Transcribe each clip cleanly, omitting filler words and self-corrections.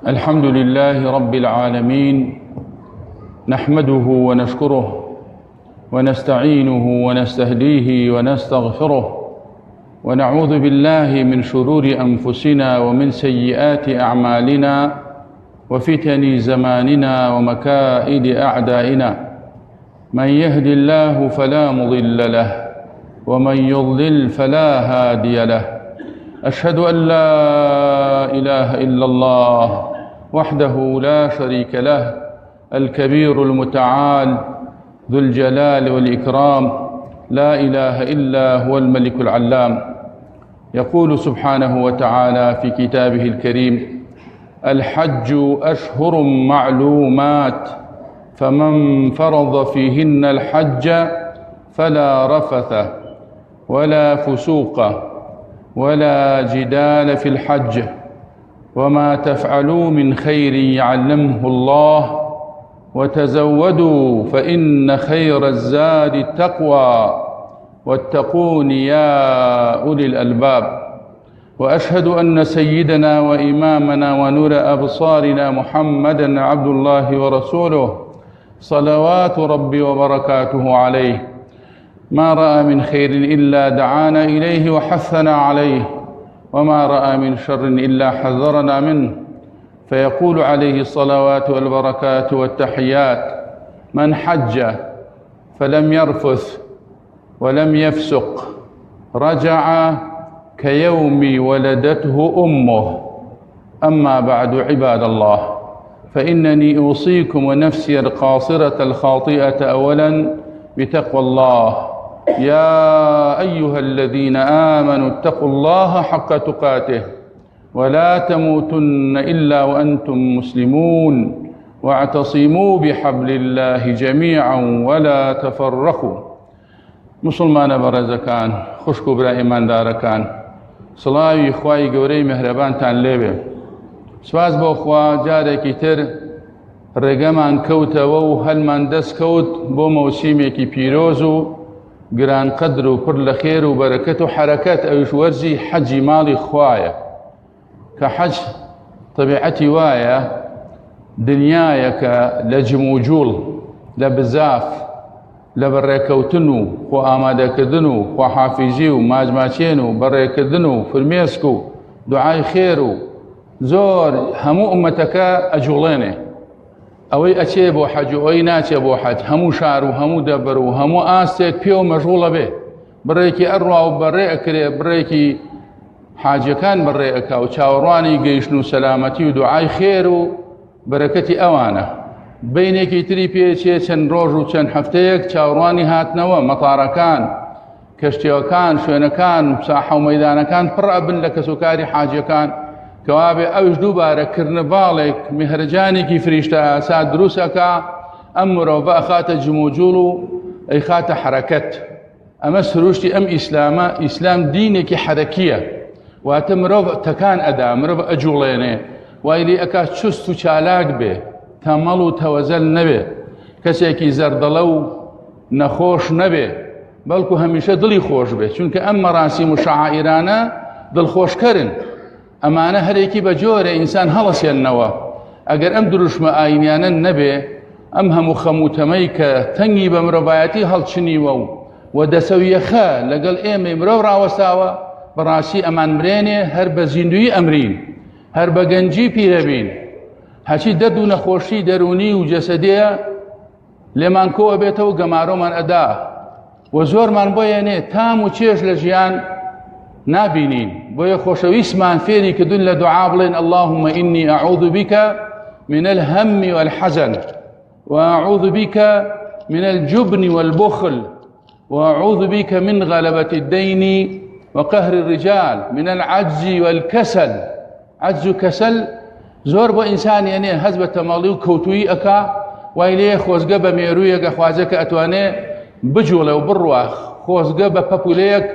الحمد لله رب العالمين، نحمده ونشكره ونستعينه ونستهديه ونستغفره، ونعوذ بالله من شرور أنفسنا ومن سيئات أعمالنا وفتن زماننا ومكائد أعدائنا. من يهد الله فلا مضل له ومن يضلل فلا هادي له. أشهد أن لا إله إلا الله وحده لا شريك له، الكبير المتعال ذو الجلال والإكرام، لا إله إلا هو الملك العلام. يقول سبحانه وتعالى في كتابه الكريم: الحج أشهر معلومات، فمن فرض فيهن الحج فلا رفث ولا فسوق ولا جدال في الحج، وما تفعلوا من خير يعلمه الله، وتزودوا فإن خير الزاد التقوى، واتقون يا أولي الألباب. وأشهد أن سيدنا وإمامنا ونور أبصارنا محمدًا عبد الله ورسوله، صلوات ربي وبركاته عليه. ما رأى من خير إلا دعانا إليه وحثنا عليه، وما رأى من شر إلا حذرنا منه. فيقول عليه الصلوات والبركات والتحيات: من حج فلم يرفث ولم يفسق رجع كيوم ولدته أمه. أما بعد، عباد الله، فإنني أوصيكم ونفسي القاصرة الخاطئة أولاً بتقوى الله. يا أيها الذين آمنوا اتقوا الله حق تقاته ولا تموتن إلا وأنتم مسلمون، واعتصموا بحبل الله جميعا ولا تفرقوا. مسلمان برزكان، خوشكو برا إيمان داركان، سڵاوی خوای گەورەی مهرەبانتان لێبێ. سواز بۆ خوا جارێکی تر ڕێگەمان کەوتەوە و هەلمان دەست کەوت بۆ مەوسیمێکی پیرۆز و گرانقەدر و پڕ لە خێر و بەرەکەت و حەرەکەت، ئەویش وەرزی حەجی ماڵی خوایە کە حەج طبیعەتی وایە دنیایەکە لە جم و جوڵ، لە بزاف، لە بەڕێکەوتن و خۆ ئامادەکردن و خواحافیزی و ماجماچێن و بەڕێکردن و فرمێسک و دوعای خێر و زۆر هەموو ئومەتەکە ئەجوڵێنێ. ئەوەی ئەچێ بۆ حەج و ئەوەی ناچێ بۆ حەج، هەموو شار و هەموو دەبەر و هەموو ئاستێک پێ و مەشغوڵە بێ، بڕێکی ئەڕوا و بەڕێ ئەکرێ، بڕێکی حاجەکان بەڕێ ئەکا و چاوەڕوانی گەیشتن و سەلامەتی و دوعای خێر و بەرەکەتی ئەوانە. بینێکی تری پێچێ چەند ڕۆژ و چەند هەفتەیەک چاوەڕوانی هاتنەوە، مەتارەکان، کەشتیەکان، شوێنەکان، ساحە و مەیدانەکان پڕ ئەبن لە کەسوکاری حاجەکان، کەوابێ ئەوش دووبارە کردنەباڵێک میهرەجانێکی فریشتە ئاسا دروستەکە، ئەم مرۆڤە ئەخاتە جم و جوڵ و ئەیخاتە حەرەکەت. ئەمە سروشتی ئەم ئیسلامە. ئیسلام دینێکی حەرەکیە، واتە مرۆڤ تەکان ئەدا، مرۆڤ ئەجوڵێنێ، وای لێ ئەکات چست و چالاک بێ، تەمەڵ و تەوەزەل نەبێ، کەسێکی زەردەڵە و نەخۆش نەبێ، بەڵکو هەمیشە دڵی خۆش بێ، چونکە ئەم مەراسیم و شەعائیرانە دڵخۆشکەرن. ئەمانە هەرێکی بە جۆرە ئینسان هەڵەسێننەوە. ئەگەر ئەم دروشمە ئاینیانە نەبێ، ئەم هەموو خەموتەمەی کە تەنگی بە مرۆڤایەتی هەڵچنیوە و دەسەویەخە لەگەڵ ئێمەی مرۆڤ ڕاوەستاوە، بەڕاستی ئەمان مرێنێ هەر بە زیندوی ئەمرین، هەر بە گەنجی پیرەبین. هەچی دەرد و نەخۆشی دەرونی و جەسەدیە لێمان کۆوە بێتەوە، گەمارۆمان ئەدا و زۆرمان بۆیەنێ تام و چێژ لە ژیان نابینین. بۆیە خۆشەویستمان فێری کردن لە دوعا بڵێن: اللهم إني أعوذ بك من الهم والحزن، وأعوذ بك من الجبن والبخل، وأعوذ بك من غلبة الدين وقهر الرجال، من العجز والكسل. عجز و کەسەل زۆر بۆ ئینسان یەنێ هەز بە تەمەڵی و کەوتویی ئەکا، وای لێ خۆزگە بە مێروویەکە خوازەکە ئەتوانێ بجوڵێ و بڕوە، خۆزگە بە پەپولەیەک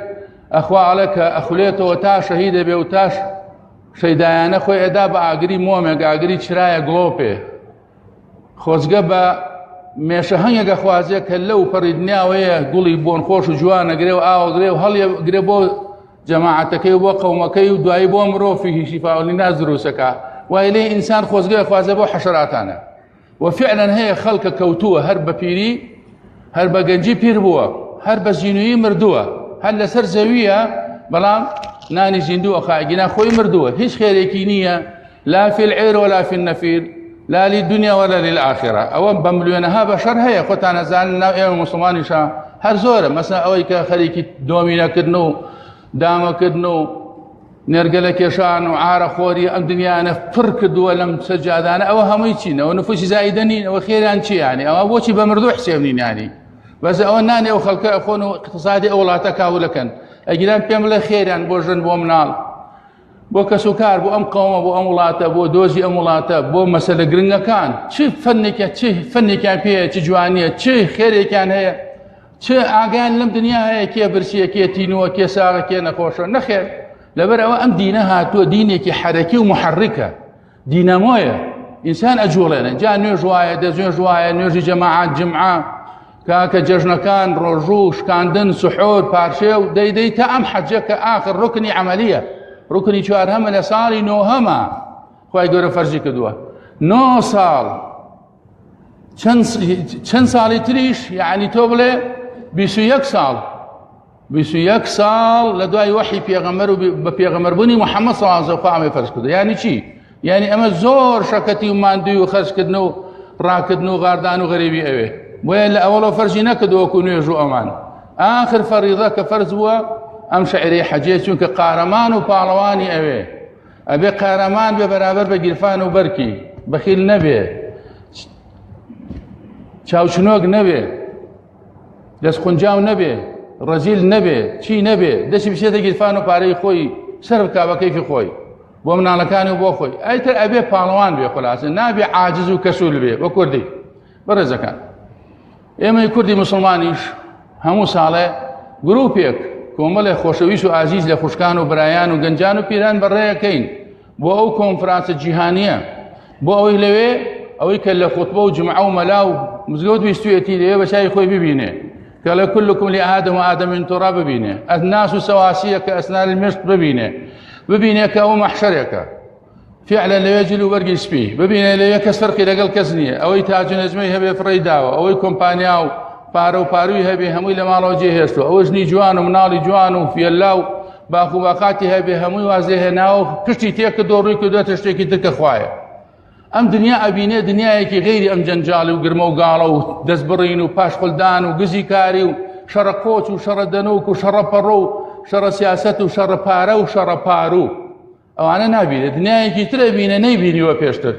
ئەخواڵە کە ئەخولێتەوە تا شەهید دەبێ و تاش شەیدایانە خۆی ئەدا بە ئاگری مۆمێک، ئاگری چرایە گڵۆپێ، خۆزگە بە مێشە هەنگێکە خوازێک کە لەو پەڕی دنیاوەیە گوڵی بۆن خۆش و جوان ئەگرێ و ئاوەگرێ و هەڵێگرێ بۆ جەماعەتەکەی و بۆ قەومەکەی و دوایی بۆ مرۆڤی شیفاء للناس دروستەکە وإليه إنسان خوزقه خوازبه حشراتانا وفعلا هي خلق كوتوه هرب بيري هرب جنجي بيربوه هرب زينوي مردوه هل لسر زوية بلام ناني زندوه خاقنا خوي مردوه هيش خيريكي نية لا في العير ولا في النفير لا للدنيا ولا للآخرة أو بمليونها بشر هي خوتانا زالنا إيه مسلماني شا هر زورة مثلا أويك خليكي دومينا كدنو داما كدنو نرجل كيشان وعار خوري أم دنيا أنا فرق دولم سجاد أنا أو هميتين أو نفوسي زايدني أو خير أنشي يعني أو أبوشي بمردوح حسيبنين يعني بس أو ناني أو خلق أخون اقتصادي أو لا تكاول كان أجلان بيعمل خير يعني بوجن بو منال بو كسكر بو أم قوم بو أمولاته بو دوزي أمولاته بو مسألة جرينجا كان شيء فني كان فيه تجوانية شيء خير كان هي شيء أجان لم دنيا هي كي برسية كي تينو كي ساغ كي نخوش نخير لبر أو أم دينها تو دينك حركي ومحركة ديناموية إنسان أجولنا جاء نجوايا دزون جوايا نجي جماعات جمعة كاك ججنا كان رجوش كان دن سحور بارشيو دي تأم حجك آخر ركني عملية ركني شوار هم لصالي نو هما خواه يقول فرجي كدوه نو صال چند سالي تريش يعني توبله بيسو يك سال بيسو يك سال لدواي وحي بيغمر بني محمد صلى الله عليه وسلم فاهمي فرج كدو يعني چي يعني اما زور شكتي وماندوي وخرج كدنو راكدنو غاردانو غريبي اوي وين اولو فرجي نكدو وكونو يجو امان اخر فريضه كفرز هو ام شعري حجيت چونك قارمان وبالواني اوي ابي قارمان ببرابر بقرفان وبركي بخيل نبي چاوچنوك نبي دس خنجاو نبي رزيل نبي چی نبي دس بشيته قرفان وباري خوي سرب كابا كيف خوي ومن على كانوا بو خوي ايت ابي بالوان بي خلاص نبي عاجز وكسول بي وكردي برزكان اما كردي مسلمانيش همو ساله جروبيك كومل خوشويش وعزيز لخوشكان وبرايان وجنجان وبيران بريا كاين بو او كونفرنس جهانيه بو او لوي او يكل خطبه وجمعه وملاو مزغوت بيستويتي لي بشاي خوي بيبينه قال كلكم لآدم وآدم من تراب ببينه الناس سواسية كأسنان المشط ببينه كأو محشرك فعلا لا يجل ورقي سبيه ببينه لا يكسر قيل قل كزنيه او يتاج نجمي هبي فريداو او كومبانياو باروي هبي همي لما لو جهشتو او جني جوانو منالي جوانو في الله باخو باقاتي هبي همي وازه ناو كشتي تيك دوري كدو تشتكي تك خوايا ام دنيا ابينه دنيا كي غيري ام جنجال وقرمو قالوا دزبرين وباش خلدان وقزي كاري وشر كوتش وشر دنوك وشر برو شر سياسة وشر بارو وشر بارو او انا نابي دنيا كي تربينا نيبيني وبيشتر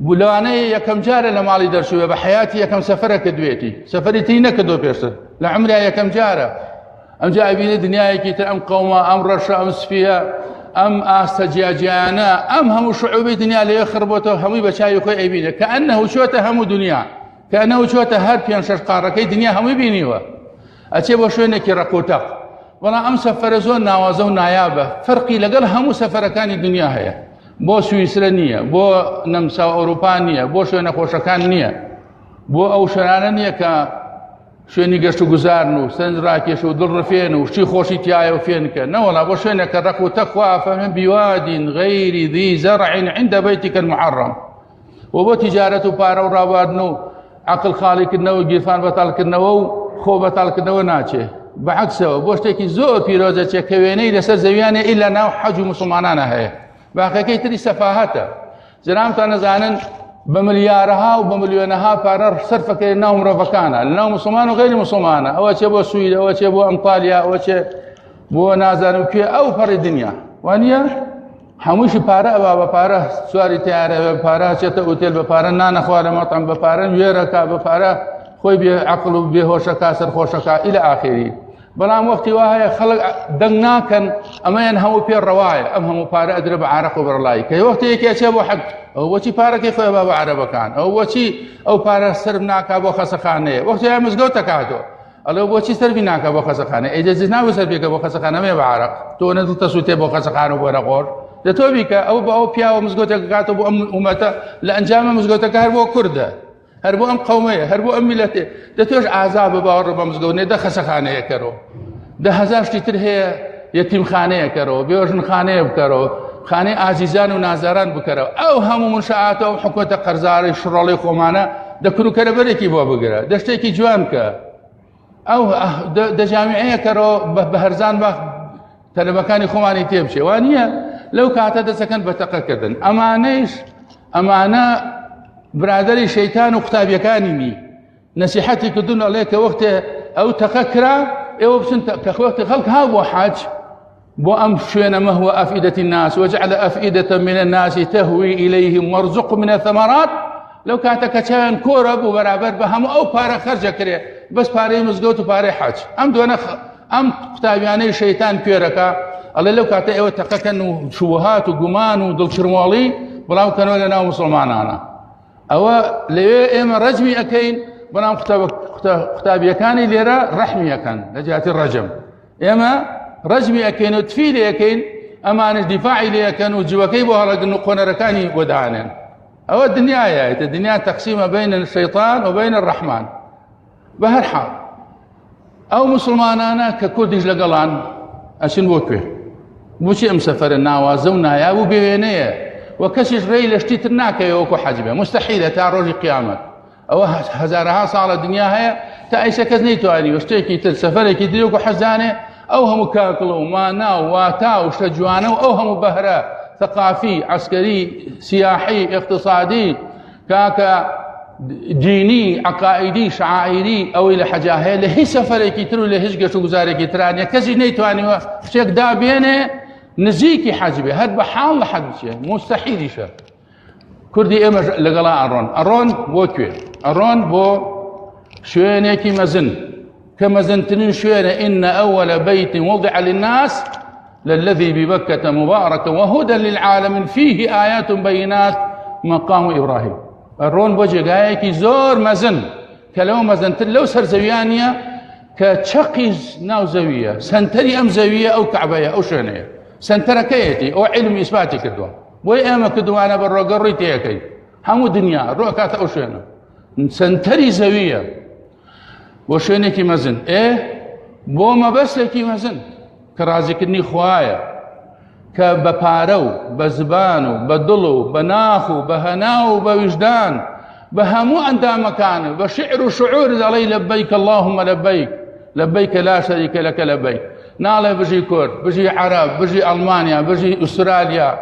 بلو انا يكم جاره لمالي درشويه بحياتي يكم سفره كدويتي سفرتي نكدو بيشتر لعمري يكم جاره ام جاي بين دنيا كي ام قومه ام رشا ام سفيه ام استجاجانا ام هم شعوب دنيا اللي يخربوته هم بشاي خوي ايبينه كانه شوته هم دنيا كانه شوته هر بيان شقاره كي دنيا هم بينيوا اتي بو شوينه كي رقوتق ولا ام سفر زون ناوازو نايابه فرقي لقل هم سفر كان الدنيا هي بو سويسرانيه بو نمسا اوروبانيه بو شوينه خوشكانيه بو او شرانيه ك شويني قشتو گزارنو سند راكيش ودل رفينو وشي خوشي تيايا وفينك نولا بو شوينه كرقو تقوى فمن بواد غير ذي زرع عند بيتك المحرم وبو تجارته بارو رابادنو عقل خالق النو جيفان بطالك النو خو بطالك النو ناچه بعكسه بوشتكي زور بيروزه كويني لسر زويانه الا ناو حج مسلمانانا هي باقي كي تري سفاهته زرامت انا زانن بمليارها وبمليونها بارر صرف كانهم رفكانا لانهم مسلمان وغير مسلمان او تشبو السويد او تشبو انطاليا او تشبو نازانوكي او فر الدنيا وانيا حموش بارا بابا بارا سواري تيار بارا چت اوتيل بارا نان خوار مطعم بارا ويركا بارا خوي بعقل وبهوش كاسر خوشكا الى اخره بلام وقتي وهي خلق دنا كان اما ينهو في الروايه امهم بارا ادرب عرق برلاي كي وقتي كي تشبو حق او وشي بارا كيف بابا عرب كان او وشي او بارا سربناك ابو خسخانه وقتي مسغوت كاتو الو وشي سربناك ابو خسخانه اجازنا وسربك ابو خسخانه ما بعرق تو نزلت سوتي ابو خسخانه ورقور لتوبيك او بياو مسغوت كاتو ابو امته لانجام مسغوت كهربو كرده هربو ام قوميه هربو ام ملته دتوش عذاب باور بمزغونه ده خسخانه كرو ده هزاش تتر هي يتيم خانه كرو بيوجن خانه كرو خانەی ئازیزان و نازاران بکەرەوە ئەو هەموو منشەعاتە و حکومەتە قەرزاری شڕۆڵی خۆمانە دەکروکەرەبەرێکی بۆ بگرە دەشتێکی جوان کە ئەو دەجامیعەیە کەڕۆ بە هەرزان بە تەلەبەکانی خۆمانی تێبچێ وان نییە لەو کاتە دەسەکەن بە تەقەکردن ئەمانە برادەری شەیتان و قوتابیەکانی نی نەسیحەتی کردون ئەڵێ کە وەختێ ئەو تەقە کرا ئێوە بچن کە وەختی خەڵک هاو بۆ حاج بۆ ئەم شوێنە مەهوە ئەفئیدەتی الناس وجعل أفئدة من الناس تهوي إليهم وارزق من الثمرات لەو کاتە کە چاویان کۆرە بوو بەرابەر بە هەموو ئەو پارە خەرجە کرێ بەس پارەی مزگەوت و پارەی حاج ئەم دوانە ئەم قوتابیانەی شەیتان کوێرەکە ئەڵێ لەو کاتە ئێوە تەقەکەن و شوبهات و گومان و دڵچڕمۆڵی بڵاوکەنەوە لە ناو موسڵمانانە ئەوە لەوێ ئێمە ڕەجمی ئەەکەین بەنام قوتابیەکانی لێرە ڕەحمیەکەن لە جیاتی ڕەجم ئێمە ڕەجمی ئەەکەین و تفی لێەکەین ئەمانش دیفاعی لێەکەن و جوەکەی بۆ هەڵەگرن و قۆنەرەکانی بۆدانێن ئەوە دنیایە دنیا تەقسیمە بین الشەیطان و بین الرەحمان بە هەر حاڵ ئەو مسلمانانە کە کوردیش لەگەڵان ئەچن بۆ کوێ بۆچی ئەم سەفەرە ناوازە و نایاب و بێوێنەیە و کەسیش ڕێی لە شتی تر ناکەوێت وەکو حەجبێ مستەحیلە تا ڕۆژی قیامەت ئەوە هەزارەها ساڵە دنیا هەیە تا ئەیسە کەس نەیتوانی و شتێکی تر سەفەرێکی تر وەکو حەجانێ ئەو هەموو کاکڵ و مانا و واتا و شتە جوانە و ئەو هەموو بەهرە ثقافي عسكري سياحي اقتصادي كاكا ديني عقائدي شعائري او الى حاجه له سفرك ترو له هجه وزارك ترانيا كزي نيتواني شيك دابينه نزيكي حجبه هاد بحال حد شيء مستحيل شيء كردي اما لقلا ارون بوكوي ارون بو شوينيكي مزن كمزن تنين شوينه ان اول بيت وضع للناس للذي ببكة مباركا وهدى للعالم فيه آيات بينات مقام إبراهيم الرون بوجه زور مزن كلو مزن لو سر زويانية كتشقيز ناو زوية سنتري أم زوية أو كعبية أو شنية سنتر كيتي أو علم إثباتي كدوا وإما كدوا أنا بالرقري تيكي همو دنيا الرؤكات أو شنية سنتري زوية وشنيكي مزن إيه بوما بس لكي مزن كرازكني خوايا كبپارو بزبانو بدلو بناخو بهناو بوجدان بهمو أندام مكانه بشعر وشعور علي لبيك اللهم لبيك لبيك لا شريك لك لبيك ناله بجي كورد بجي عرب بجي ألمانيا بجي أستراليا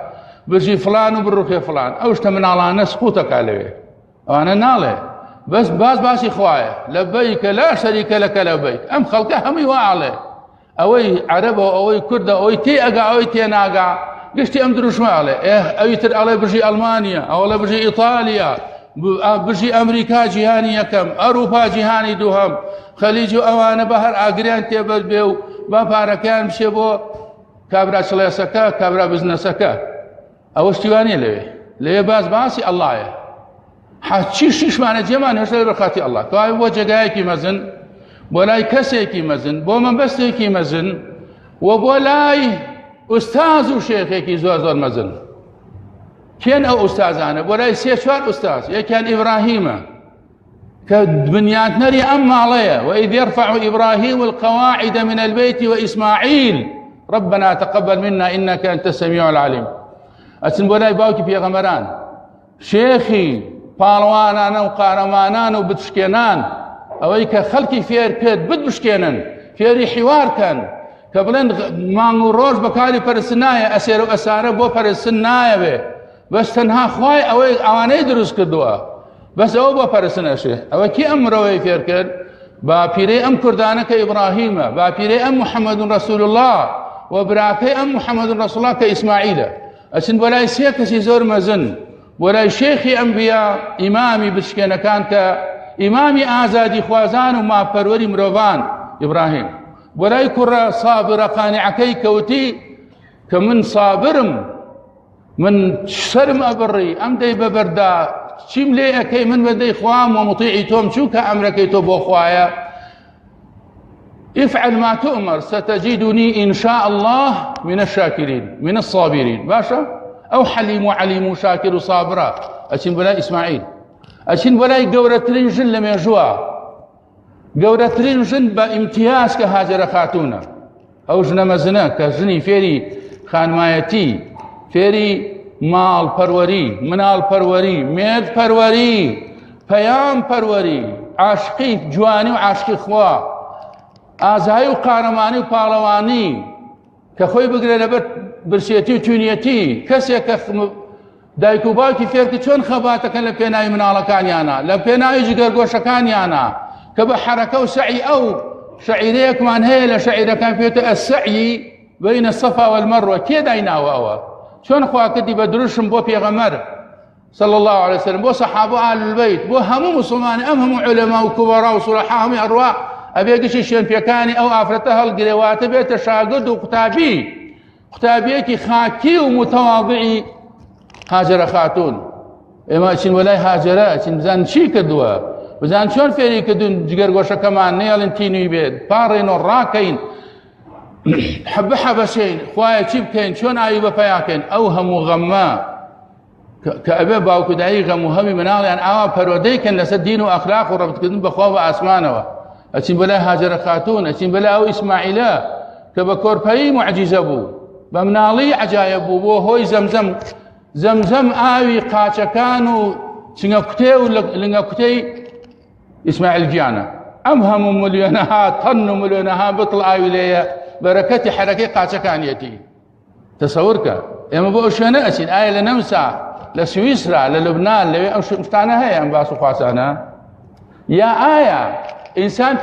بجي فلان وبروخي فلان أوشت من على ناس خوتك عليه وأنا ناله بس باسي خوايا لبيك لا شريك لك لبيك أم خلقه هم يواعله اوي عرب اوي كرد اوي تي اقا اوي تي ناقا قشتي ام دروش ما عليه اوي تر عليه بجي المانيا او بجي ايطاليا بجي امريكا جهاني كم اوروبا جهاني دوهم خليج اوان بحر اقريان تيبل بيو باباركان بشبو كابرا شليسكا كابرا بزنسكا او اشتواني ليه باسي الله حتشي شيش معنى جمان يشتري بخاتي الله كاي وجهايكي مزن بولاي كسيكي مزن بو من بستيكي مزن وبولاي أستاذ وشيخيكي زور مزن كين أو أستاذانا بولاي سيشوار أستاذ يكان إبراهيم كبنيات نري أما عليا وإذ يرفع إبراهيم القواعد من البيت وإسماعيل ربنا تقبل منا إنك أنت السميع العليم أسن بولاي باوكي في غمران شيخي بالوانان وقارمانان وبتشكينان ئەوەی کە خەڵکی فێر کرد بتبشکێنن فێری حیوارکەن کە بڵێن مانگ و ڕۆژ بەکاری پەرستن نایە ئەسێر و ئەسارە بۆ پەرستن نایەوێ بەس تەنها خوای ئەوانەی دروست کردووە بەس ئەوە بۆ پەرستن ئەشێ ئەوە کی ئەم مرۆڤەی فێر کرد باپیرەی ئەم کوردانە کە ئیبراهیمە باپیرەی ئەم محەممەد ڕەسوول الله و براکەی ئەم محەممەد ڕەسوول الله کە ئیسماعیلە ئەچن بۆ لای سێ کەسی زۆر مەزن بۆ لای شێخی ئەنبیا ئیمامی بچکێنەکان کە إمامي آزادي خوازان وما پروري مروفان إبراهيم ولاي كرة صابر قانعكي كوتي كمن صابرم من شرم أبري أم دي ببردا شيم لي أكي من بدي خوام ومطيعي توم شو كأمركي توبو خوايا افعل ما تؤمر ستجدني إن شاء الله من الشاكرين من الصابرين باشا أو حليم وعليم وشاكر وصابرا أشين بلا إسماعيل أشين بلاي قورترين جن لم يجوا قورترين جن بامتياز كهاجر خاتونا أو جن مزنا كجني فيري خانمايتي فێری ماڵ پەروەری، مناڵ پەروەری، مێرد پەروەری، پەیام پەروەری، عاشقی جوانی و عاشقی خوا، ئازایی و قارەمانی و پاڵەوانی کە خۆی بگرێت لەبەر برسێتی و تونیەتی. کەسێک کە دایک و باوکی فێرکە چۆن خەباتەکەن لە پێناوی مناڵەکانیانە، لە پێناوی جگەرگۆشەکانیانە کە بە حەرەکە و سەعی ئەو شەعیرەیەکمان هەیە لە شەعیرەکان پێوتە ئەسەعی بەینە الصەفا والمەروە. کێ دایناوە ئەوە؟ چۆن خوا کردی بە دروشم بۆ پێغەمبەر صلى الله عليه وسلم، بۆ سەحابە ئاهل البەیت، بۆ هەموو مسلمانی، ئەم هەموو عولەما و کوبەڕا و سوڵەحا هەمووی ئەڕوا ئەبێ گشتی شوێنپێکانی ئەو ئافرەتە هەڵگرێواتە بێتە شاگرد و قوتابیەکی خاکی و متەواضعی هاجرە خاتون. ئێمە ئەچین وەلای هاجرە، ئەچین بزان چی کردووە، بزان چۆن فێری کردوون جگەرگۆشەکەمان نێڵن تینووی بێت، پاڕێن و ڕاکەین، حەبە حەبەشەین، خوایە چی بکەین، چۆن ئاوی بەپەیاکەین. ئەو هەموو غەممە کە ئەبێ باوکودایی غەم و هەمی مناڵیان ئاوا پەرۆدەیکەن لەسەر دین و ئەخلاق و ڕەبطکردن بەخوا بە ئاسمانەوە. ئەچین بەلای هاجرە خاتون، ئەچین بەلای ئەو ئیسماعیلە کە بە کۆرپەیی معجیزە بوو، بە مناڵی عەجایب بوو، بۆ هۆی زەمزەم ئاوی قاچەکان و چنگە کوتێ و لنگە کوتەی ئیسماعیل گیانە. ئەم هەموو ملیۆنەها تەن و ملیۆنەها بتڵ ئاوی لێیە بەرەکەتی حەرەکەی قاچەکانیەتی. تەسەوورکە ئێمە بۆ ئەو شوێنە ئەچین، ئایا لە نەمسا، لە سویسرا، لە لوبنان، لەوێ ئەو شتانە هەیە ئەم باس و خواسانە؟ یا ئایا ئینسان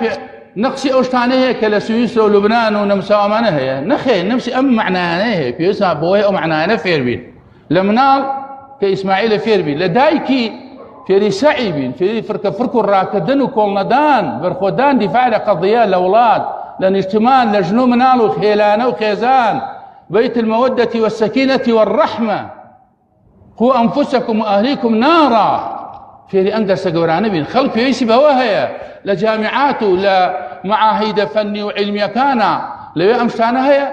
نەقسی ئەو شتانە هەیە کە لە سویسرا و لوبنان و نەمسا ئەمانە هەیە؟ نەخێر، نەفسی ئەم معنایانە هەیە، پێویستە بۆی ئەو معنایانە فێر بین. لە مناڵ کە ئیسماعیلە فێر بین، لە دایکی فێری سەعی بین، فێری فرکە و ڕاکردن و کۆڵنەدان، بەرخۆدان، دیفاع لە قەضیە، لە وڵات، لە نیشتمان، لە ژن و مناڵ و خێلانە و خێزان. بيت المودة والسكينة والرحمة، قوا أنفسكم وأهليكم نارا. فێری ئەنگە سەگەورانە بین. خەڵک پێویستی بەوە هەیە لە جامعات و لە معاهید فەنی و علمیەکانە، لەوێ ئەم شتانە هەیە،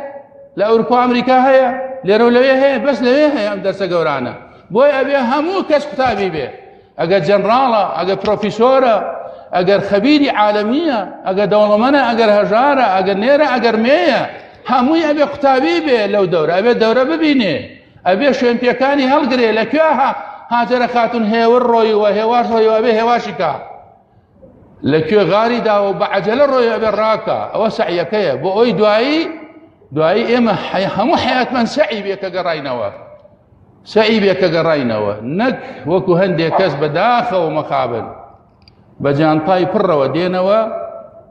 لە ئەوروپا ئەمریکا هەیە، لێرە و لەوێ هەیە، بەس لەوێ هەیە ئەم دەرسە گەورانە. بۆی ئەبێ هەموو کەس قوتابی بێ، ئەگەر جەنراڵە، ئەگەر پرۆفیسۆرە، ئەگەر خەبیری عالەمیە، ئەگەر دەوڵەمەنە، ئەگەر هەژارە، ئەگەر نێرە، ئەگەر مێیە، هەمووی ئەبێ قوتابی بێ لەو دەورە، ئەبێ دەورە ببینێ، ئەبێ شوێنپێکانی هەڵگرێ. لەکوێ هاجرە خاتون هێور ڕۆیوە، هێواش ڕۆیوە، ئەبێ هێواشی کا، لەکوێ غاری داوە بە عەجەلە ڕۆیوە، ئەبێ ڕاکە. ئەوە سەعیەکەیە بۆ ئەوی دوایی ئێمە هەموو حیاتمان سەعی بێ کە گەڕاینەوە، سەعی بێ کە گەڕاینەوە، نەک وەکو هەندێک کەس بەداخەوە مەخابن بە جانتای پڕەوە دێنەوە،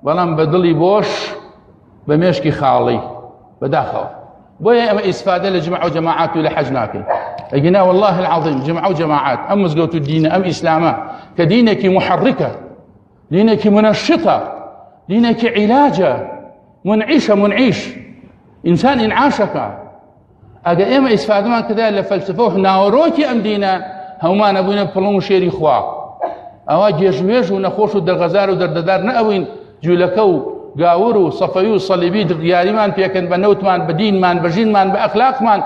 بەڵام بە دڵی بۆش بە مێشکی خاڵی بەداخەوە. بۆیە ئەمە ئیسفادە لە جمع و جەماعات و لە حەج ناکەین. ئەگینا والله العظیم جمع و جەماعات، ئەم مزگەوت و دینە، ئەم ئیسلامە کە دینێکی محرکە، دینێکی منەشطە، دینێکی عیلاجە، منعیش ئینسان ئینعاشەکە. ئەگە ئێمە ئیسفادەمان کردایە لە فەلسفە و ناوەڕۆکی ئەم دینە، هەمومانە بووینە پڵم و شێری خوا. ئەوە گێژوێژ و نەخۆش و دەرغەزار و دەردەدار نەئەوین جوولەکە و گاور و سەفەوی و سەلیبی دیاریمان پێکەن بە نەوتمان، بە دینمان، بە ژینمان، بە ئەخلاقمان،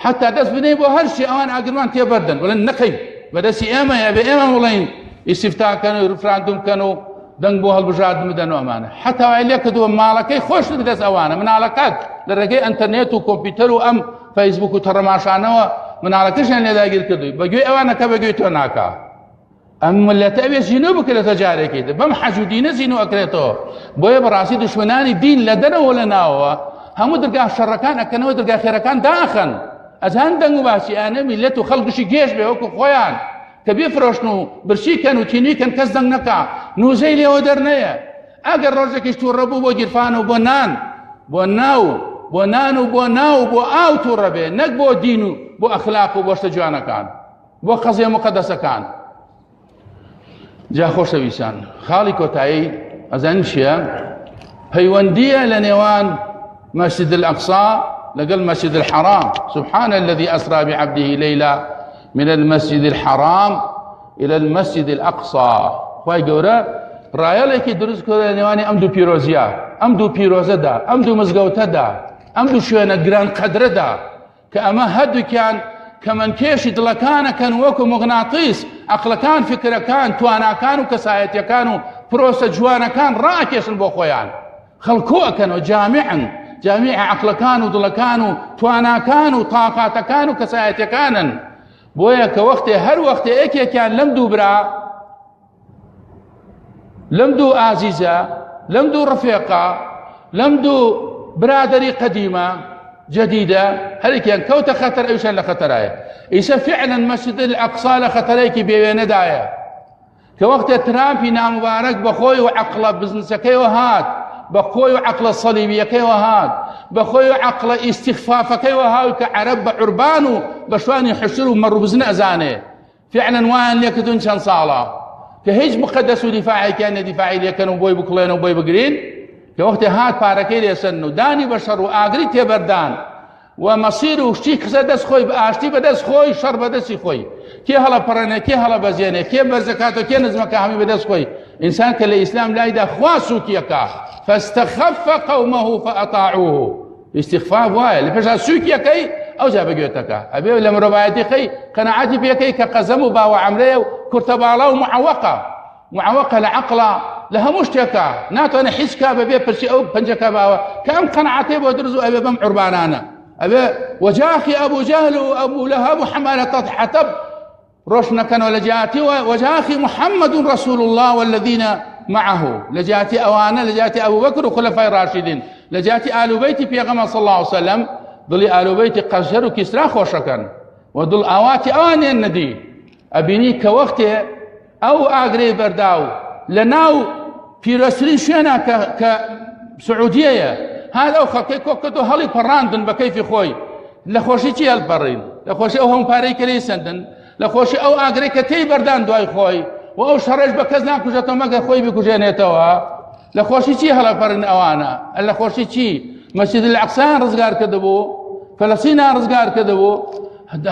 حتا دەست بدەین بۆ هەر شی ئەوان ئاگرمان تێبەردن. بڵێن نەخەین، بەدەستی ئێمەیە، بە ئێمە بڵێین ئیستیفتاکەن و ڕفراندوم بکەن و دەنگ بۆ هەڵبژاردن بدەن و ئەمانە. حتا وای لێ کردووە ماڵەکەی خۆش دەست ئەوانە، مناڵەکەت لە ڕێگەی ئەنتەرنێت و کۆمپیوتەر و ئەم فەیسبوک و تەڕەماشانەوە مناڵەکەشیان لێ داگیر کردووی، بەگوێی ئەوانە کە بەگوێی تۆ ناکا. ئەم ملەتە ئەبێ زینۆ بکرێتە جارێکی تر، بەم حەج و دینە زینۆ ئەکرێتەوە. بۆیە بەڕاستی دشمنانی دین لە دەرەوە لە ناوەوە هەموو دەرگا شەڕەکان ئەکەنەوە، دەرگا خێرەکان داخەن، ئەزان دەنگ و باسی ئانە میلەت و خەڵکشی گێژ بێ وەکو خۆیان کە بێفرۆشن و برشیکەن و تینویکەن، کەس دەنگ نەکا، نووزەی لێوە دەرنەیە. ئەگەر ڕۆژێکیش تووڕە بوو بۆ گیرفان و بۆ نان، بۆ ناو بۆ ئاو تووڕە بێ، نەک بۆ دین و بۆ ئەخلاق و بۆ شتە جوانەکان، بۆ قەزیە مقەدەسەکان. جا خۆشەویستان، خاڵی کۆتایی ئەزانین چییە؟ پەیوەندیە لە نێوان مەسجد الأقصى لەگەڵ مەسجد الحرام. سبحان الذي أسرى بعبده ليلا من المسجد الحرام إلى المسجد الأقصى. خوای گەورە ڕایەڵێکی دروست کردە لە نێوانی ئەم دوو پیرۆزیە، ئەم دوو پیرۆزەدا، ئەم دوو مزگەوتەدا، ئەم دوو شوێنە گران قەدرەدا کە ئەمە هەردووکیان کەمەندکێشی دڵەکانەکەن وەکو مغناطیس، عەقڵەکان، فکرەکان، تواناکان و کەسایەتیەکان و پرۆسە جوانەکان ڕائەکێشن بۆ خۆیان، خەڵکۆ ئەکەنەوە، جامعن جميع عقلەکان و دڵەکان و تواناکان و تااقاتەکان و کەسایەتەکانن. بۆیە کە وەختێ هەر وەختێ یەکێکیان لەم دوو برا، لەم دوو ئازیزە، لەم دوو ڕفێقە، لەم دوو برادری قەدیمە جديدة هەرێکیان کەوتە خەتەر، ئەویشان لە خەتەرایە. ئیسە فعلا مەسجد الأقصا لە خەتەرێکی بێوێنەدایە کە وەختێ ترامپی نامبارەک بەخۆی و عەقڵە بزنسەکەیەوە هات، بەخۆی و عەقڵە سەلیبیەکەیەوە هات، بەخۆی و عەقڵە ئیستیخفافەکەیەوە هاوی کە عەرەب بە عوربان و بە شوانی حشر و مەڕوبزن ئەزانێ. فعلا وایان لێکردون چەند ساڵە کە هیچ مقدس و دیفاعێکیان نەدیفاعی لێکەن و بۆی بکڵێن و بۆی بگرین، کە وەختێ هات پارەکەی لێسەن و دانی بە شەڕ و ئاگری تێبەردان و مەسیر و شتی قسە دەست خۆی بە ئاشتی بەدەست خۆی، شەڕ بەدەستی خۆی، کێ هەڵە پەڕێنێ، کێ هەڵە بەزێنێ، کێ بەرزەکاتەوە، کێ نزمەکە، هەمی بەدەست خۆی. ئینسان کە لە ئیسلام لایدا خوا سووکیەکە، فاستخف قومه فأطاعوه. استخفاف وایە لە پێشا سووکیەکەی ئەوجا بەگوێتەکە ئەبێ لە مرۆڤایەتیەکەی قەنەعەتی پێکەی کە قەزەم و باوە عەمرەیە و کورتەباڵە و معەوەقە لە عەقڵە لە هەموو شتێکە ناتوانێت حیسکا بەبێ پرسی ئەو پەنجەکە باوە کە ئەم قەنەعەتەی بۆ دروست و ئەبێ بەم عوربانانە. ئەبێ وەجاخی ئەبوو جەهل و ئەبوو لەهەب و حەمالەتە حەتەب ڕۆشنەکەنەوە لە جیهاتی وەجاخی محەممەد رەسوول الله والذین معه، لە جیهاتی ئەوانە، لە جیهاتی ئەبوو بەکر و خولەفای ڕاشیدین، لە جیهاتی ئالوبەیتی پێغەمبەر صلی الله علیه وسلم. دڵی ئالوبەیتی قەژەر و کیسرا خۆشەکەن و دڵ ئاواتی ئەوانێن نەدی. ئەبینی کە وەختێ ئەو ئاگرەی بەرداو لە ناو پیرۆستترین شوێنە کە سعودیەیە، هات ئەو خەڵکەی کۆکردو هەڵی پەڕاندن بە کەیفی خۆی. لە خۆشی چی هەڵپەڕین؟ لە خۆشی ئەو هەموو پارەی کە لێی سەندن، لە خۆشی ئەو ئاگرەی کە تێی بەردان دوای خۆی و ئەو شەڕێش بە کەس ناکوژێتەوە مەگەر خۆی بکوژێنێتەوە. لە خۆشی چی هەڵەپەڕن ئەوانە؟ لە خۆشی چی؟ مەسجد الأقسایان ڕزگار کردبوو، فەلەستینیان ڕزگار کردبوو،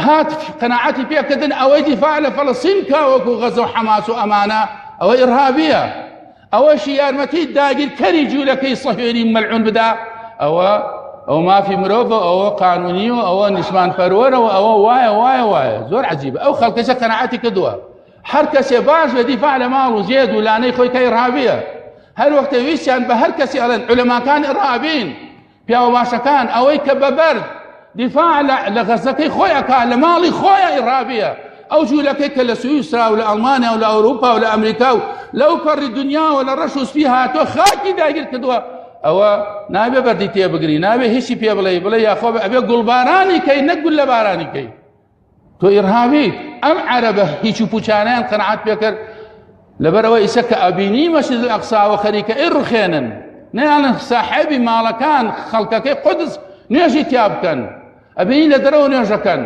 هات قەناعەتی پێکردن ئەوەی دیفاع لە فەلەستین کا وەکو غەزە و حەماس و ئەمانە ئەوەی ئیرهابیە، ئەوەشی یارمەتی داگیرکەری جوولەکەی سەهێنی مەلعون بدا، ئەو مافی مرۆڤە، ئەوە قانونی و ئەوە نیشمان پەروەرە و ئەوە وایە زۆر عەجیبە. ئەو خەڵکەشە قەناعەتی کردووە هەر کەسێ باش بە دیفاع لە ماڵ و زێد و لانەی خۆی کە ئیرهابیە. هەر وەختە ویستیان بە هەر کەسی ئەڵێن عولەماکان ئیرهابین، پیاوە باشەکان، ئەوەی کە بەبەرد دیفاع لە غەزەکەی خۆی ئەکا، لە ماڵی خۆیە ئیرهابیە. ئەو جوولەکەی کە لە سویسرا و لە ئەڵمانیا و لە ئەوروپا و لە ئەمریکا و لەو پەڕی دنیا و لە ڕەش و سپی هاتۆ خاکی داگیر کردووە، ئەوە نابێ بەردی تێبگری، نابێ هیچی پێ بڵێ یاخۆ ئەبێ گوڵبارانی کەی نەک گول لە بارانی کەی. تۆ ئیرهابیت. ئەم عەرەبە هیچ و پوچانیان قەنەعەت پێکرد لەبەرەوە ئیسە کە ئەبینی مەسجد الأقسا و خەریکە ڕخێنن، نەیانن ساحێبی ماڵەکان خەڵکەکەی قودس نوێژی تیا بکەن، ئەبینی لە دەرەوە نوێژەکەن،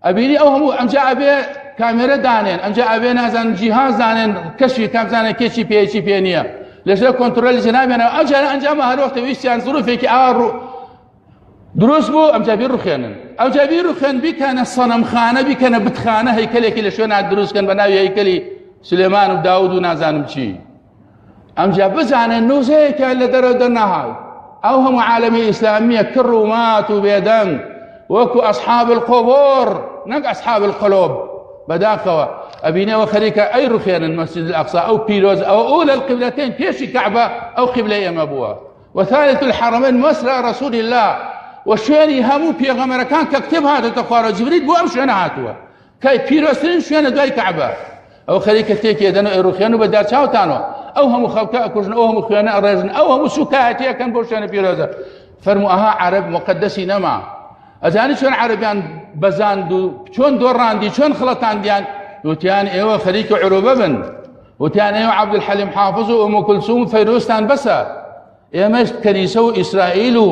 ئەبینی ئەو هەموو ئەمجا ئەبێ کامێرە دانێن، ئەمجا ئەبێ نازان جیهاز دانێن کەشفی کامزانە کێکی پێیەکی پێ نییە، لەژێر کۆنتڕۆلی جەنابێنەوە. ئەمجا ئەنجامە هەر وەختە ویستیان زروفێکی ئاڕ دروست بوو، ئەمجا بیر ڕخێنن، ئەمجا بیر ڕخێن بیکەنە سەنەمخانە، بیکەنە بتخانە، هەیکەلێکی لە شوێنە دروستکەن بە ناوی هەیکەلی سلێمان و داود و نازانم چی. ئەمجا بزانن نوزەیەکیان لە دەرەوە دەرنەهاو. ئەو هەموو عالەمی ئیسلامیە کڕ و مات و بێدەنگ وەکو ئەصحاب القبور نەک ئەصحاب القلوب بەداخەوە. ئەبینەوە خەریکە ئەی ڕخێنن مەسجد الأقصا، ئەو پیرۆز، ئەو ئولە القبلەتین پێشی کەعبە ئەو قبلەی ئێمە بووە، وثالث الحرمين مسرى رسول الله، وشوێنی هەموو پێغەمبەرەکان کە کتێب هاتۆتە خوارەوە جبریل بۆ ئەم شوێنە هاتووە کە پیرۆزترین شوێنە دوای کەعبە. ئەو خەریکە تێکی دەن و ئێڕوخێن و بە دارچاوتانەوە ئەو هەموو خەڵکە ئەکوژن، ئەو هەموو خوێنە ئەڕێژن، ئەو هەموو سوکایەتیەکەن بۆ شوێنە پیرۆزە. فەرموو ئەها عەرەب مقدەسی نەما. ئەزانی چۆن عەرەبیان بەزاند و چۆن دۆڕاندی، چۆن خڵەتاندیان. وتیان ئێوە خەریکە عروبە بن، وتیان ئێوە عەبدولحەلیم حافظ و ئوم کولسوم و فەیروزتان بەسە، ئێمەش کەنیسە و ئیسرائیل و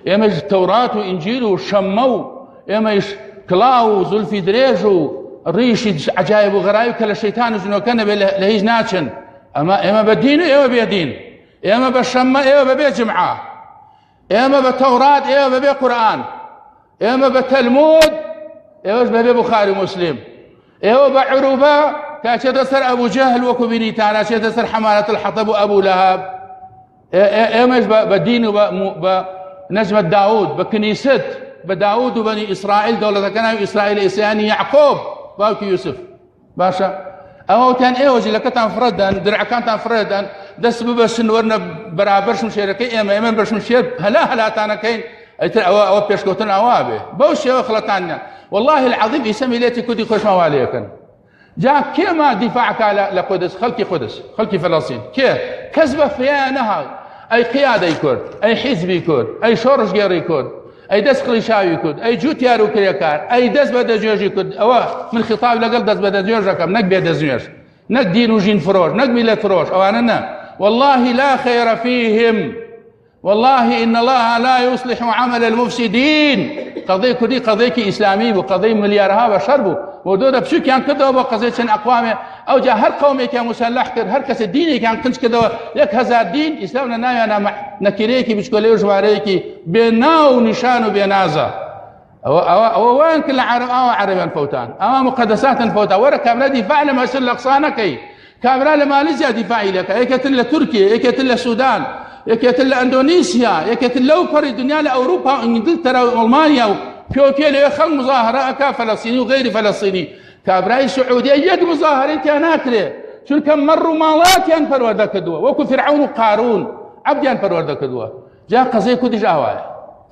ئێمەش تەورات و ئینجیل و شەممە و ئێمەش کڵاو و زولفی درێژ و ڕیشی عەجایب و غەرایب کە لە شەیتان و جنۆکە نەبێ لە هیچ ناچن. ئێمە بە دین و ئێوە بێدین، ئێمە بە شەممە ئێوە بەبێ جمعە، ئێمە بە تەورات ئێوە بەبێ قورئان، ئێمە بە تەلمود ئێوەش بەبێ بوخاری مسلم، ئێوە بە عروبە کاچێتە سەر ئەبوو جەهل وەکو بینیتان، ئاچێتە سەر حەمالەت الحەطەب و ئەبوو لەهاب. ئێمەش بە دین و بە نەجمە داود، بە کنیست، بە داود و بەنی ئیسرائیل، دەوڵەتەکە ناوی ئیسرائیل ئیسیانی یعقۆب باوکی یوسف. باشە أو كان إيوجي لكتان فردان درع كانتان فردان دس ببسن ورنا برابرش مشيركي إما برش مشير هلا تانا كين أو بيشكوتن أوابه بوشي وخلطاننا والله العظيم يسمي ليتي كودي خوش مواليكن جاء كما دفاعك على لقدس خلقي قدس خلقي فلسطين كيف كذبة فيانها أي قيادة يكون أي حزب يكون أي شورش غير يكون أي دس قليشاوي يكون أي جوتيار وكريكار أي دس بدجوج يكون أو من خطاب لقل دس بدجوج رقم نك بدجوج نك دين وجين فروش نك ملة فروش أو أنا والله لا خير فيهم والله إن الله لا يصلح عمل المفسدين قضية كدي قضية إسلامي وقضية مليارها وشربه ودودا بشو كان كده وقضية شن أقوامه أو جا هر قومي كان مسلح كده هر كس الديني كان كنش كده يك هذا الدين إسلامنا نايا أنا نكريكي بشكله وجواريكي بناو نشان بنازا أو وين كل عرب أو عربيان فوتان أو مقدسات فوتان ورا كاملا دفاع لما يصير لقصانا كي كاملا لماليزيا دفاعي لك إيكتل تركيا إيكتل السودان يكتل اندونيسيا يكتل اوروبا الدنيا لاوروبا انجلترا والمانيا بيوكيا ليخل مظاهره كفلسطيني وغير فلسطيني كابراي سعوديه يد مظاهره تناكله شو كم مروا مالات ين فرورده كدوا وكو فرعون وقارون عبد ين فرورده كدوا جاء قضيه كد جاواي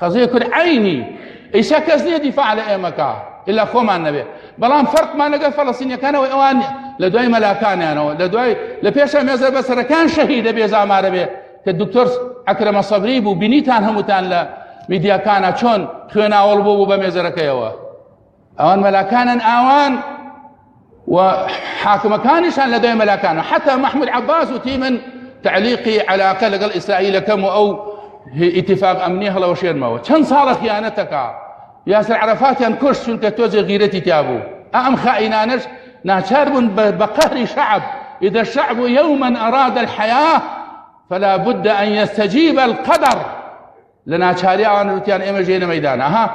قضيه كد عيني يسكزني دفاع على امكا الا خوما النبي بلان فرق ما نقل فلسطين كان وان لدواي ملاكان انا لدواي لبيش مزر بس كان شهيد بيزامار به الدكتور أكرم الصبري بو بنيتان همتان لا ميديا كان چون خونا والبو بمزركيوا اوان ملاكان اوان وحاكم كانشان لدي ملاكان حتى محمود عباس وتيمن تعليقي على قلق إسرائيل كم او اتفاق امني هلا وشير ما كان صارت خيانتك ياسر عرفات ينكش شنك توزي غيرتي تابو ام خائنانش ناشر بقهر شعب اذا الشعب يوما اراد الحياه فلا بد أن يستجيب القدر لنا شارع ونرتيان إمجين ميدانا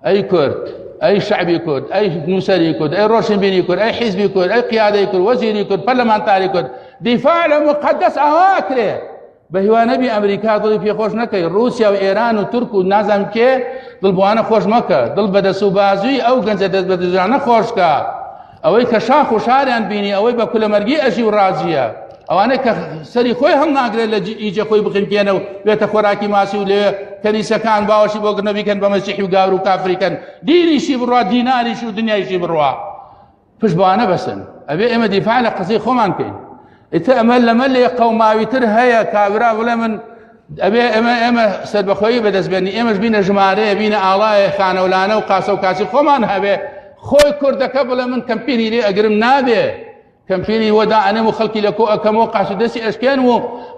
أي كرد أي شعبي كرد أي نوسري كرد أي روشنبيني كرد أي حزبي كرد أي قيادي كرد وزيري كرد برلمانتاري كرد دفاع المقدس أواكره بهوا نبي أمريكا ضل في خوش نكي روسيا وإيران وترك ونازم كي ضل بوانا خوش مكة ضل بدسو بازوي أو جنزة بدزانا خوش كا أوي كشاخ وشاريان بيني أوي بكل مرقي أجي ورازية أوانا كسري خوي هم ناقري يجي خوي بخيم كينو بيت خوراكي ماسي ولي كنيسة كان باوشي بوق نبي كان بمسيحي وقابرو كافري كان ديني شي بروا ديناري شو دنيا شي بروا فش بوانا بسن أبي إما دفاع لك قصي خومان كين إتأمل لملي قوماوي تر هيا كابرا ولا من أبي إما سرب خوي بدس بيني إما بينا جماري بينا آلاء خانة ولانا وقاسو كاسي خومان هبي خوي كردك بلا من كمبيني لي أقرم نابي كمبيني ودا أنا مخلكي لكو كموقع سدسي أشكان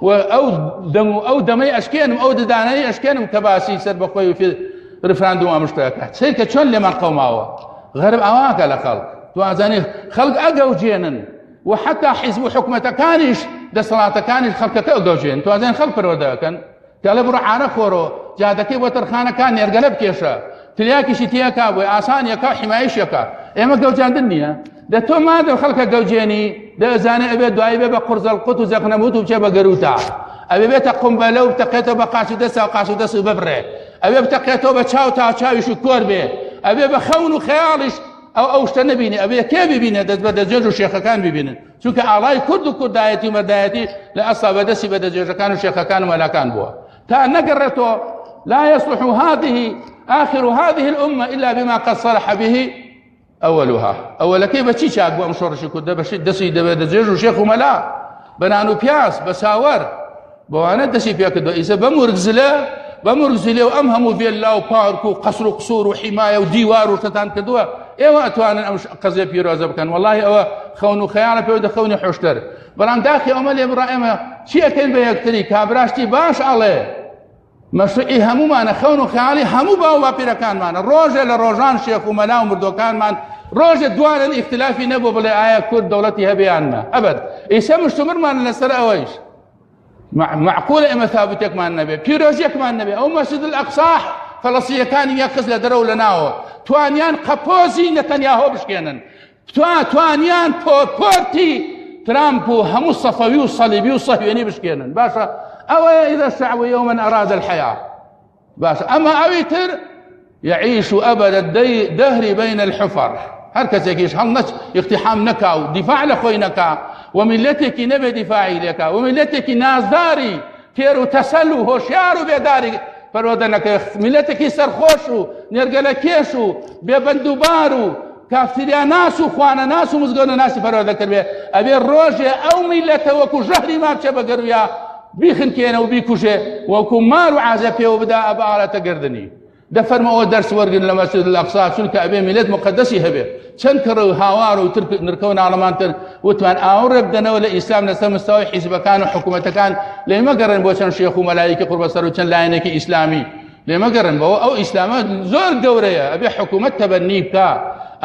أو دمي أشكان أو داني أشكان كباسي سرب خوي في رفراندوم مشتركات سيرك شون لما قوماوا غرب أواك لخلق توازني خلق أقو جينا وحتى حزب حكمة كانش ده صلاة كانش خلق أقو جين توازن خلق برودة كان قال برعانا خورو جادكي وترخانة كان يرقلب كيشا تلياكي شتياكا وآسان يكا حمايش يكا إما قو جان دنيا ده تو ما ده خلق أقو جيني ده زاني أبي دعاي بي بقرز القط وزقنا موت وبشبه قروتا أبي بيتا قنبلو بتقيتو بقاسو دسا وقاسو دسا وببره أبي بتقيتو بتشاو تاو شكور به أبي بخون خيالش أو اشتنبيني أبي كيف بيبيني بدزوج الشيخ كان بيبيني شو كعلاي كرد دايتي ومردايتي لأصلا بدسي بدزوج كان الشيخ كان ولا كان بوا كان نقرته لا يصلح آخر هذه الأمة إلا بما قد صلح به أولها أولا كيف تشيش أقوى مشور شكو دسي بدزوج الشيخ وملا بنانو بياس بساور بوانا دسي بياك دو إذا بمرزله وأمهموا في الله وباركو قصر قصور وحماية وديوار وتتان كدوا إيوا أتوانا أمش قضية بيروزة بكان والله إيوا خونو خيانة بيودا خوني حوشتر برام داخي أمالي إبراهيم شيء كين بيكتري كابراشتي باش عليه مشروعي همو معنا خونو خيالي همو باو بيركان معنا روجة لروجان شيخ وملا ومردوكان معنا روجة دوان اختلافي نبو بلا آية كل دولتي هبي عنا أبد إيسا مشتمر معنا لسر أويش معقولة إما ثابتك مع النبي بيروجيك مع النبي أو مسجد الأقصى فلسطين كان يقص لدرو لناو توانيان قبوزي نتنياهو بشكينا توانيان بورتي ترامبو همو الصفوي والصليبي والصهيوني بشكينا باشا أو إذا الشعب يوما أراد الحياة باشا أما أويتر يعيش أبد الدهر بين الحفر هر کەسێکیش هەڵ اقتحام نەکا و دیفاع لە خۆی نەکا و میلەتێکی نەبێ دیفاعی لێکا و میلەتێکی نازداری تێر و تەسەل و هۆشیار و بێداری پەروەردە نەکە میلەتێکی سەرخۆش و نێرگەلە کێش و بێبەندوبار و کافتریا ناس و خوانە ناس و مزگەوتە ناسی پەروەردە کردبێ ئەبێ ڕۆژێ ئەو میلەتە وەکو ژەهری مابچە بە گەرویا بیخنکێنە و بیکوژێ وەکو مار و عازە پێوە بدا ئەبە ئاڵەتە گردنی دەفەرمەوە دەرس وەرگن لە مەسجد الأقصا چونکە ئەبێ میلەت مقدەسی هەبێ چەند کڕ و هاوار و ترک نرکە و ناڵەمانتر وتوان ئاوڕێ بدەنەوە لە ئیسلام لەسەر مستەوای حیزبەکان و حکوومەتەکان لێ مەگەڕێن بۆ چەند شێخ و مەلایکی قوربەسەر و چەند لایەنێکی ئیسلامی لێ مەگەڕێن بەوە ئەو ئیسلامە زۆر گەورەیە ئەبێ حکوومەت تەبەنی بکا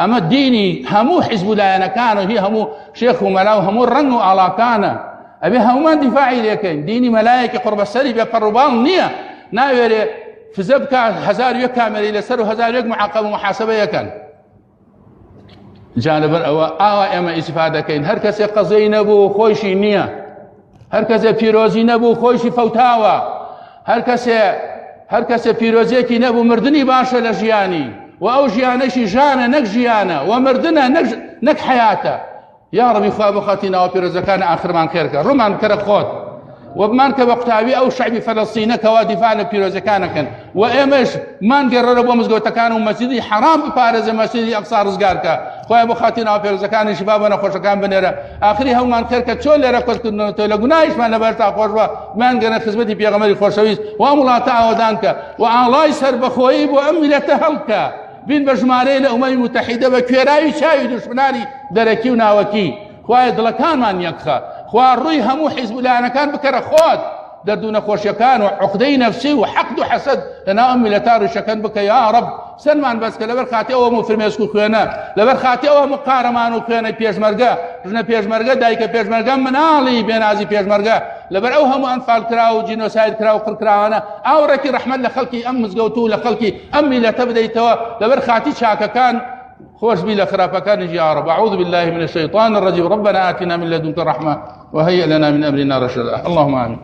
ئەمە دینی هەموو حیزب و لایەنەکان و هی هەموو شێخ و مەلا و هەموو ڕەنگ و ئاڵاکانە ئەبێ هەمومان دیفاعی لێکەین دینی مەلایەکی قوربەسەری بێ پەڕوباڵ نییە ناوێرێ فزە بکە 1001 کامێرەی لەسەر و 1001 محاقەب و محاسبە یەکەن جا لەبەر ئەوە ئاوا ئێمە ئیسفادەکەین هەر کەسێک قەزەی نەبوو خۆشی نییە هەر کەسێک پیرۆزی نەبوو خۆشی فەوتاوە هەر کەسێک پیرۆزیەکی نەبوو مردنی باشە لە ژیانی و ئەو ژیانەشی ژانە نەک ژیانە و مردنە نەک حیاتە یا ڕەبی خوا بخاتی ناوە پیرۆزەکان ئاخرمان خێرکە ڕوومان کەرە خۆت وبمان كبقتاوي أو شعبي فلسطين كوا دفاع لبيروز كان وإمش من قرر أبو مزجوت كانوا مسجدي حرام ببارز مسجدي أقصى رزقارك خويا أبو خاتينا بيروز كان شبابنا خوش كان بنيرة آخرها ومان خيرك تشول ركض كنا تلاقوناش ما نبرت خوشوا من قرر خدمتي بيغمري خوشويس وأملا تعودانك وعلى يسر بخويب وأمي لتهلك بين بجماري الأمم المتحدة وكيراي شاي دشمناني دركي وناوكي خويا دلكان من يكخا خوار ڕووی هەموو حیزب و لایەنەکان بکەرە خۆت دەردوو نەخۆشیەکان و عقدەی نەفسی و حەقد و حەسەد لەناو ئەم میلەتا ڕوشەکەن بکە یا ڕەب سەرمان بەسکە لەبەر خاتی ئەوە هەموو فرمێسک و خوێنە لەبەر خاتی ئەوە هەموو قارەمان و خوێنەی پێشمەرگە ژنە پێشمەرگە دایکە پێشمەرگە مناڵی بێنازی پێشمەرگە لەبەر ئەو هەموو ئەنفال کرا و جینۆساید کرا و قڕکراوانە ئاوڕێکی ڕەحمەت لە خەڵکی ئەم مزگەوت و لە خەڵکی ئەم میلەتە بدەیتەوە لەبەر خاتی چاکەکان خوش بلا خرافكان يا رب أعوذ بالله من الشيطان الرجيم ربنا آتنا من لدنك رحمة وهيئ لنا من أمرنا رشدا اللهم آمين